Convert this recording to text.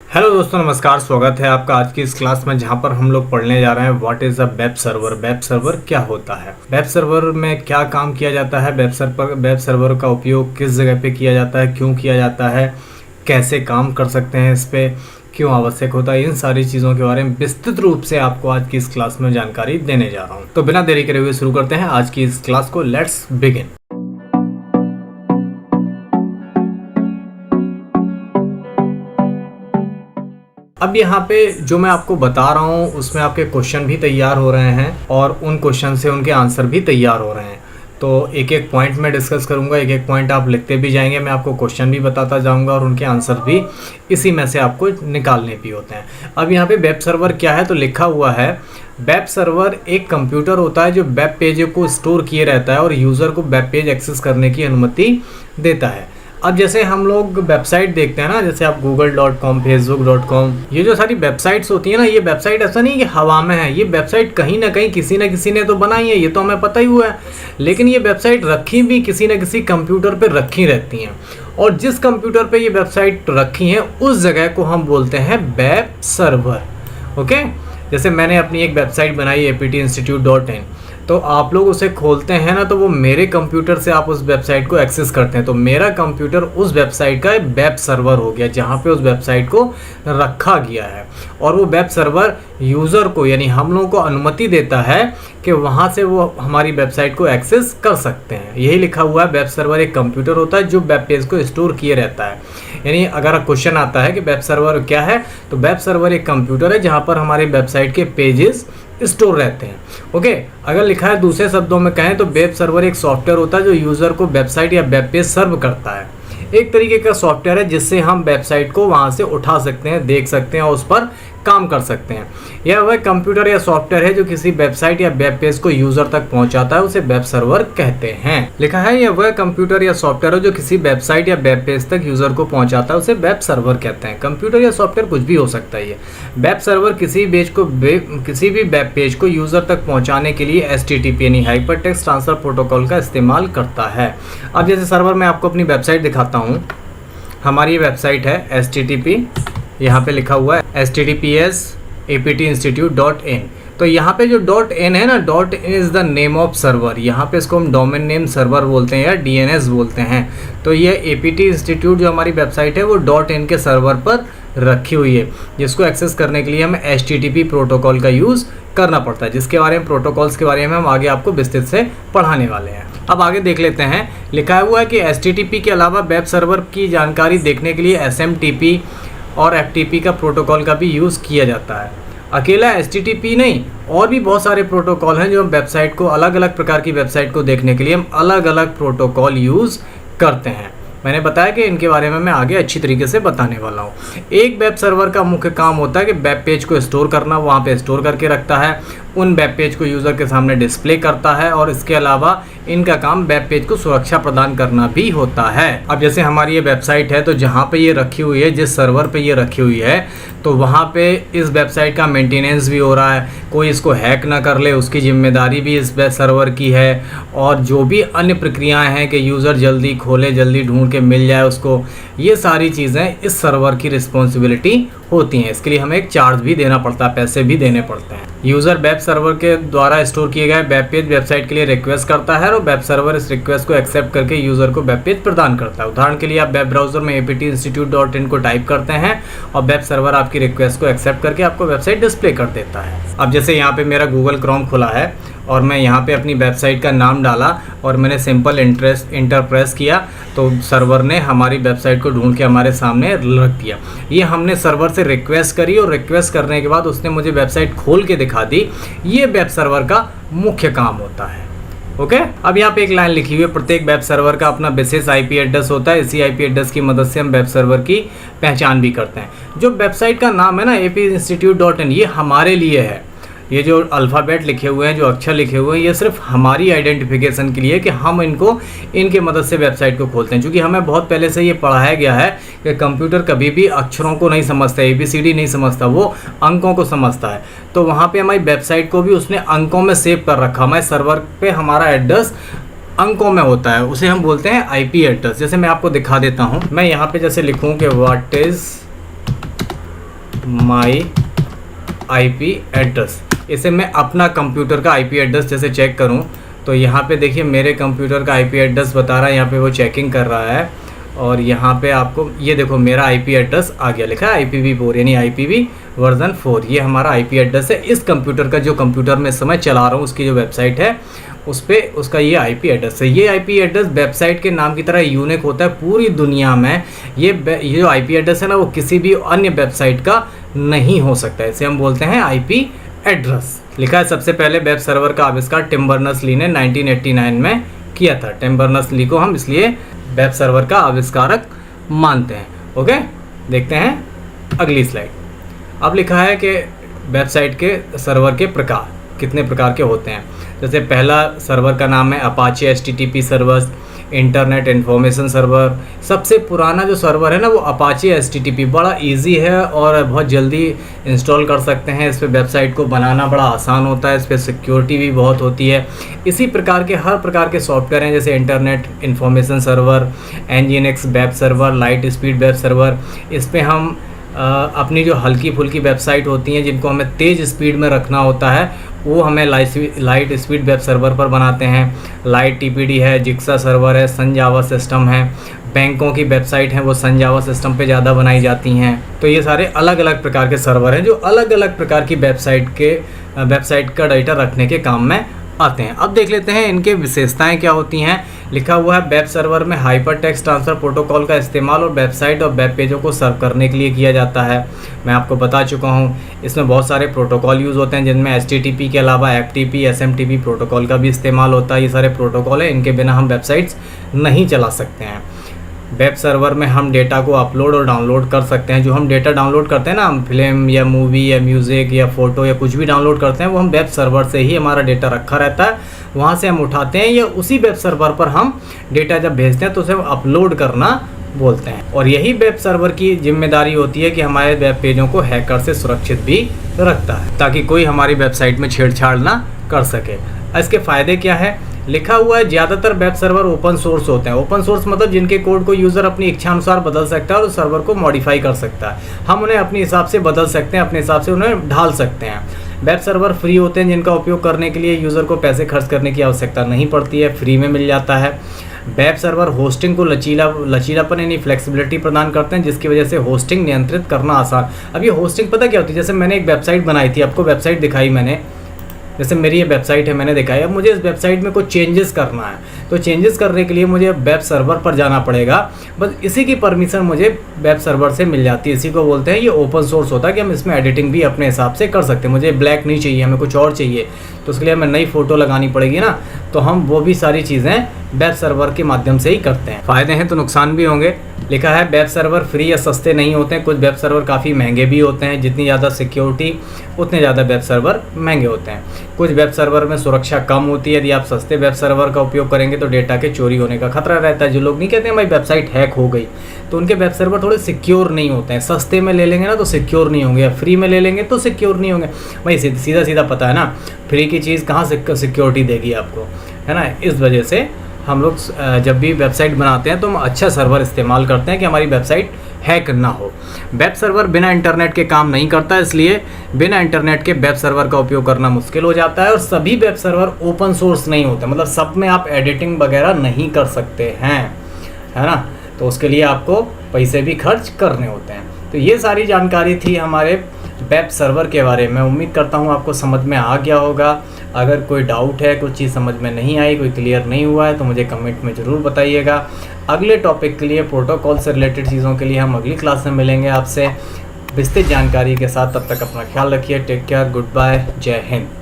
Hello दोस्तों, नमस्कार। स्वागत है आपका आज की इस क्लास में, जहां पर हम लोग पढ़ने जा रहे हैं what is a web server. Web server क्या होता है, वेब सर्वर में क्या काम किया जाता है, वेब सर्वर का उपयोग किस जगह पे किया जाता है, क्यों किया जाता है, कैसे काम कर सकते हैं इस पे, क्यों आवश्यक होता है, इन सारी चीज़ों के बारे में विस्तृत रूप से आपको आज की इस क्लास में जानकारी देने जा रहा हूँ। तो बिना देरी करे हुए शुरू करते हैं आज की इस क्लास को। Let's begin. अब यहाँ पे जो मैं आपको बता रहा हूँ उसमें आपके क्वेश्चन भी तैयार हो रहे हैं और उन क्वेश्चन से उनके आंसर भी तैयार हो रहे हैं। तो एक एक पॉइंट मैं डिस्कस करूँगा, एक एक पॉइंट आप लिखते भी जाएंगे, मैं आपको क्वेश्चन भी बताता जाऊँगा और उनके आंसर भी इसी में से आपको निकालने भी होते हैं। अब यहाँ पे वेब सर्वर क्या है, तो लिखा हुआ है वेब सर्वर एक कंप्यूटर होता है जो वेब पेज को स्टोर किए रहता है और यूज़र को वेब पेज एक्सेस करने की अनुमति देता है। अब जैसे हम लोग वेबसाइट देखते हैं ना, जैसे आप google.com, facebook.com, ये जो सारी वेबसाइट्स होती है ना, ये वेबसाइट ऐसा नहीं कि हवा में है, ये वेबसाइट कहीं ना कहीं किसी न किसी ने तो बनाई है, ये तो हमें पता ही हुआ है। लेकिन ये वेबसाइट रखी भी किसी न किसी कंप्यूटर पे रखी रहती हैं, और जिस कंप्यूटर पे ये वेबसाइट रखी हैं उस जगह को हम बोलते हैं वेब सर्वर। ओके, जैसे मैंने अपनी एक वेबसाइट बनाई aptinstitute.in, तो आप लोग उसे खोलते हैं ना, तो वो मेरे कंप्यूटर से आप उस वेबसाइट को एक्सेस करते हैं, तो मेरा कंप्यूटर उस वेबसाइट का वेब सर्वर हो गया जहाँ पे उस वेबसाइट को रखा गया है। और वो वेब सर्वर यूज़र को, यानी हम लोगों को अनुमति देता है कि वहाँ से वो हमारी वेबसाइट को एक्सेस कर सकते हैं। यही लिखा हुआ है, वेब सर्वर एक कंप्यूटर होता है जो वेब पेज को स्टोर किए रहता है। यानी अगर क्वेश्चन आता है कि वेब सर्वर क्या है, तो वेब सर्वर एक कंप्यूटर है जहाँ पर हमारे वेबसाइट के पेजेस स्टोर रहते हैं। ओके, अगर लिखा है दूसरे शब्दों में कहें तो वेब सर्वर एक सॉफ्टवेयर होता है जो यूज़र को वेबसाइट या वेब पेज सर्व करता है। एक तरीके का सॉफ्टवेयर है जिससे हम वेबसाइट को वहाँ से उठा सकते हैं, देख सकते हैं और उस पर काम कर सकते हैं। यह वह कंप्यूटर या सॉफ्टवेयर है जो किसी वेबसाइट या वेब पेज को यूजर तक पहुंचाता है, उसे वेब सर्वर कहते हैं। लिखा है यह वह कंप्यूटर या सॉफ्टवेयर है जो किसी वेबसाइट या वेब पेज तक यूजर को पहुंचाता है, उसे वेब सर्वर कहते हैं। कंप्यूटर या सॉफ्टवेयर कुछ भी हो सकता है। ये वेब सर्वर किसी भी वेब पेज को यूजर तक पहुंचाने के लिए HTTP यानी हाइपरटेक्स्ट ट्रांसफर प्रोटोकॉल का इस्तेमाल करता है। अब जैसे सर्वर में आपको अपनी वेबसाइट दिखाता हूँ। हमारी ये वेबसाइट है HTTP, यहाँ पे लिखा हुआ है https aptinstitute.in। तो यहाँ पे जो .in है ना, .in is the name of server. यहाँ पे इसको हम डोमेन नेम सर्वर बोलते हैं या DNS बोलते हैं। तो ये APT इंस्टीट्यूट जो हमारी वेबसाइट है वो .in के सर्वर पर रखी हुई है, जिसको एक्सेस करने के लिए हमें HTTP प्रोटोकॉल का यूज़ करना पड़ता है, जिसके बारे में प्रोटोकॉल्स के बारे में हम आगे आपको विस्तृत से पढ़ाने वाले हैं। अब आगे देख लेते हैं। लिखा हुआ है कि HTTP के अलावा वेब सर्वर की जानकारी देखने के लिए SMTP और FTP का प्रोटोकॉल का भी यूज़ किया जाता है। अकेला HTTP नहीं, और भी बहुत सारे प्रोटोकॉल हैं जो हम वेबसाइट को, अलग अलग प्रकार की वेबसाइट को देखने के लिए हम अलग अलग प्रोटोकॉल यूज़ करते हैं। मैंने बताया कि इनके बारे में मैं आगे अच्छी तरीके से बताने वाला हूँ। एक वेब सर्वर का मुख्य काम होता है कि वेब पेज को स्टोर करना, वहाँ पे स्टोर करके रखता है, उन वेब पेज को यूज़र के सामने डिस्प्ले करता है, और इसके अलावा इनका काम वेब पेज को सुरक्षा प्रदान करना भी होता है। अब जैसे हमारी ये वेबसाइट है, तो जहाँ पे ये रखी हुई है, जिस सर्वर पे ये रखी हुई है, तो वहाँ पे इस वेबसाइट का मेंटेनेंस भी हो रहा है। कोई इसको हैक ना कर ले उसकी जिम्मेदारी भी इस वेब सर्वर की है, और जो भी अन्य प्रक्रियाएं हैं कि यूज़र जल्दी खोले, जल्दी ढूंढ के मिल जाए उसको, ये सारी चीज़ें इस सर्वर की रिस्पॉन्सिबिलिटी होती हैं। इसके लिए हमें एक चार्ज भी देना पड़ता है, पैसे भी देने पड़ते हैं। यूज़र वेब सर्वर के द्वारा स्टोर किए गए वेब पेज वेबसाइट के लिए रिक्वेस्ट करता है, और वेब सर्वर इस रिक्वेस्ट को एक्सेप्ट करके यूज़र को वेब पेज प्रदान करता है। उदाहरण के लिए आप वेब ब्राउज़र में aptinstitute.in को टाइप करते हैं और वेब सर्वर आपकी रिक्वेस्ट को एक्सेप्ट करके आपको वेबसाइट डिस्प्ले कर देता है। अब जैसे यहाँ पे मेरा गूगल क्रोम खुला है और मैं यहाँ पे अपनी वेबसाइट का नाम डाला और मैंने सिंपल इंटर प्रेस किया, तो सर्वर ने हमारी वेबसाइट को ढूंढ के हमारे सामने रख दिया। ये हमने सर्वर से रिक्वेस्ट करी, और रिक्वेस्ट करने के बाद उसने मुझे वेबसाइट खोल के दिखा दी। ये वेब सर्वर का मुख्य काम होता है। ओके, अब यहाँ पे एक लाइन लिखी हुई है, प्रत्येक वेब सर्वर का अपना विशेष IP एड्रेस होता है। इसी IP एड्रेस की मदद से हम वेब सर्वर की पहचान भी करते हैं। जो वेबसाइट का नाम है ना aptinstitute.in, ये हमारे लिए है। ये जो अल्फ़ाबेट लिखे हुए हैं, जो अक्षर लिखे हुए हैं, ये सिर्फ हमारी आइडेंटिफिकेशन के लिए कि हम इनके मदद से वेबसाइट को खोलते हैं। क्योंकि हमें बहुत पहले से ये पढ़ाया गया है कि कंप्यूटर कभी भी अक्षरों को नहीं समझता, ABCD नहीं समझता, वो अंकों को समझता है। तो वहाँ पे हमारी वेबसाइट को भी उसने अंकों में सेव कर रखा। हमारे सर्वर पे हमारा एड्रेस अंकों में होता है, उसे हम बोलते हैं IP एड्रेस। जैसे मैं आपको दिखा देता हूँ। मैं यहाँ पे जैसे लिखूँ कि what is my IP address. इसे मैं अपना कंप्यूटर का आईपी एड्रेस जैसे चेक करूं तो यहाँ पे देखिए मेरे कंप्यूटर का आईपी एड्रेस बता रहा है, यहाँ पे वो चेकिंग कर रहा है और यहाँ पे आपको ये देखो मेरा आईपी एड्रेस आ गया, लिखा है IPv4 यानी IPv वर्जन 4। ये हमारा आईपी एड्रेस है। इस कंप्यूटर का जो कंप्यूटर में इस समय चला रहा हूँ उसकी जो वेबसाइट है उस पर उसका ये आईपी एड्रेस है। ये आईपी एड्रेस वेबसाइट के नाम की तरह यूनिक होता है पूरी दुनिया में। ये जो आईपी एड्रेस है ना वो किसी भी अन्य वेबसाइट का नहीं हो सकता है। इसे हम बोलते हैं आईपी एड्रेस। लिखा है सबसे पहले वेब सर्वर का आविष्कार टिम बर्नर्स-ली ने 1989 में किया था। टिम बर्नर्स-ली को हम इसलिए वेब सर्वर का आविष्कारक मानते हैं। ओके, देखते हैं अगली स्लाइड। अब लिखा है कि वेबसाइट के सर्वर के प्रकार कितने प्रकार के होते हैं। जैसे पहला सर्वर का नाम है Apache HTTP servers, internet information server. सबसे पुराना जो सर्वर है ना वो अपाचे HTTP, बड़ा इजी है और बहुत जल्दी इंस्टॉल कर सकते हैं। इस पर वेबसाइट को बनाना बड़ा आसान होता है, इस पर सिक्योरिटी भी बहुत होती है। इसी प्रकार के हर प्रकार के सॉफ्टवेयर हैं जैसे internet information server, Nginx web server, light speed web server. इस पर हम अपनी जो हल्की फुल्की वेबसाइट होती हैं जिनको हमें तेज़ स्पीड में रखना होता है वो हमें लाइट स्पीड वेब सर्वर पर बनाते हैं। लाइट TPD है, जिक्सा सर्वर है, सन जावा सिस्टम है। बैंकों की वेबसाइट हैं वो सन जावा सिस्टम पे ज़्यादा बनाई जाती हैं। तो ये सारे अलग अलग प्रकार के सर्वर हैं जो अलग अलग प्रकार की वेबसाइट का डाटा रखने के काम में आते हैं। अब देख लेते हैं इनके विशेषताएं क्या होती हैं। लिखा हुआ है वेब सर्वर में हाइपर टेक्स्ट ट्रांसफ़र प्रोटोकॉल का इस्तेमाल और वेबसाइट और वेब पेजों को सर्व करने के लिए किया जाता है। मैं आपको बता चुका हूँ इसमें बहुत सारे प्रोटोकॉल यूज़ होते हैं जिनमें HTTP के अलावा FTP SMTP प्रोटोकॉल का भी इस्तेमाल होता है। ये सारे प्रोटोकॉल हैं, इनके बिना हम वेबसाइट्स नहीं चला सकते हैं। वेब सर्वर में हम डेटा को अपलोड और डाउनलोड कर सकते हैं। जो हम डेटा डाउनलोड करते हैं ना, हम फिल्म या मूवी या म्यूज़िक या फ़ोटो या कुछ भी डाउनलोड करते हैं वो हम वेब सर्वर से ही हमारा डेटा रखा रहता है, वहाँ से हम उठाते हैं या उसी वेब सर्वर पर हम डेटा जब भेजते हैं तो उसे हम अपलोड करना बोलते हैं। और यही वेब सर्वर की जिम्मेदारी होती है कि हमारे वेब पेजों को हैकर से सुरक्षित भी रखता है ताकि कोई हमारी वेबसाइट में छेड़छाड़ ना कर सके। इसके फ़ायदे क्या है? लिखा हुआ है ज़्यादातर वेब सर्वर ओपन सोर्स होते हैं। ओपन सोर्स मतलब जिनके कोड को यूज़र अपनी इच्छा अनुसार बदल सकता है और उस सर्वर को मॉडिफाई कर सकता है। हम उन्हें अपने हिसाब से बदल सकते हैं, अपने हिसाब से उन्हें ढाल सकते हैं। वेब सर्वर फ्री होते हैं जिनका उपयोग करने के लिए यूज़र को पैसे खर्च करने की आवश्यकता नहीं पड़ती है, फ्री में मिल जाता है। वेब सर्वर होस्टिंग को लचीलापन यानी फ्लेक्सिबिलिटी प्रदान करते हैं जिसकी वजह से होस्टिंग नियंत्रित करना आसान। अब ये होस्टिंग पता क्या होती है? जैसे मैंने एक वेबसाइट बनाई थी, आपको वेबसाइट दिखाई मैंने, जैसे मेरी ये वेबसाइट है मैंने दिखाई। अब मुझे इस वेबसाइट में कुछ चेंजेस करना है तो चेंजेस करने के लिए मुझे वेब सर्वर पर जाना पड़ेगा। बस इसी की परमिशन मुझे वेब सर्वर से मिल जाती है। इसी को बोलते हैं ये ओपन सोर्स होता है कि हम इसमें एडिटिंग भी अपने हिसाब से कर सकते हैं। मुझे ब्लैक नहीं चाहिए, हमें कुछ और चाहिए तो उसके लिए हमें नई फ़ोटो लगानी पड़ेगी ना, तो हम वो भी सारी चीज़ें वेब सर्वर के माध्यम से ही करते हैं। फ़ायदे हैं तो नुकसान भी होंगे। लिखा है वेब सर्वर फ्री या सस्ते नहीं होते हैं। कुछ वेब सर्वर काफ़ी महंगे भी होते हैं। जितनी ज़्यादा सिक्योरिटी उतने ज़्यादा वेब सर्वर महंगे होते हैं। कुछ वेब सर्वर में सुरक्षा कम होती है। यदि आप सस्ते वेब सर्वर का उपयोग करेंगे तो डेटा के चोरी होने का खतरा रहता है। जो लोग नहीं कहते हैं भाई वेबसाइट हैक हो गई, तो उनके वेब सर्वर थोड़े सिक्योर नहीं होते हैं। सस्ते में ले लेंगे ना तो सिक्योर नहीं होंगे, या फ्री में ले लेंगे तो सिक्योर नहीं होंगे। भाई सीधा सीधा पता है ना, फ्री की चीज़ कहाँ सिक्योरिटी देगी आपको, है ना। इस वजह से हम लोग जब भी वेबसाइट बनाते हैं तो हम अच्छा सर्वर इस्तेमाल करते हैं कि हमारी वेबसाइट हैक ना हो। वेब सर्वर बिना इंटरनेट के काम नहीं करता, इसलिए बिना इंटरनेट के वेब सर्वर का उपयोग करना मुश्किल हो जाता है। और सभी वेब सर्वर ओपन सोर्स नहीं होते, मतलब सब में आप एडिटिंग वगैरह नहीं कर सकते हैं, है ना। तो उसके लिए आपको पैसे भी खर्च करने होते हैं। तो ये सारी जानकारी थी हमारे वेब सर्वर के बारे में। उम्मीद करता हूँ आपको समझ में आ गया होगा। अगर कोई डाउट है, कुछ चीज़ समझ में नहीं आई, कोई क्लियर नहीं हुआ है तो मुझे कमेंट में ज़रूर बताइएगा। अगले टॉपिक के लिए, प्रोटोकॉल से रिलेटेड चीज़ों के लिए हम अगली क्लास में मिलेंगे आपसे विस्तृत जानकारी के साथ। तब तक अपना ख्याल रखिए। टेक केयर, गुड बाय, जय हिंद।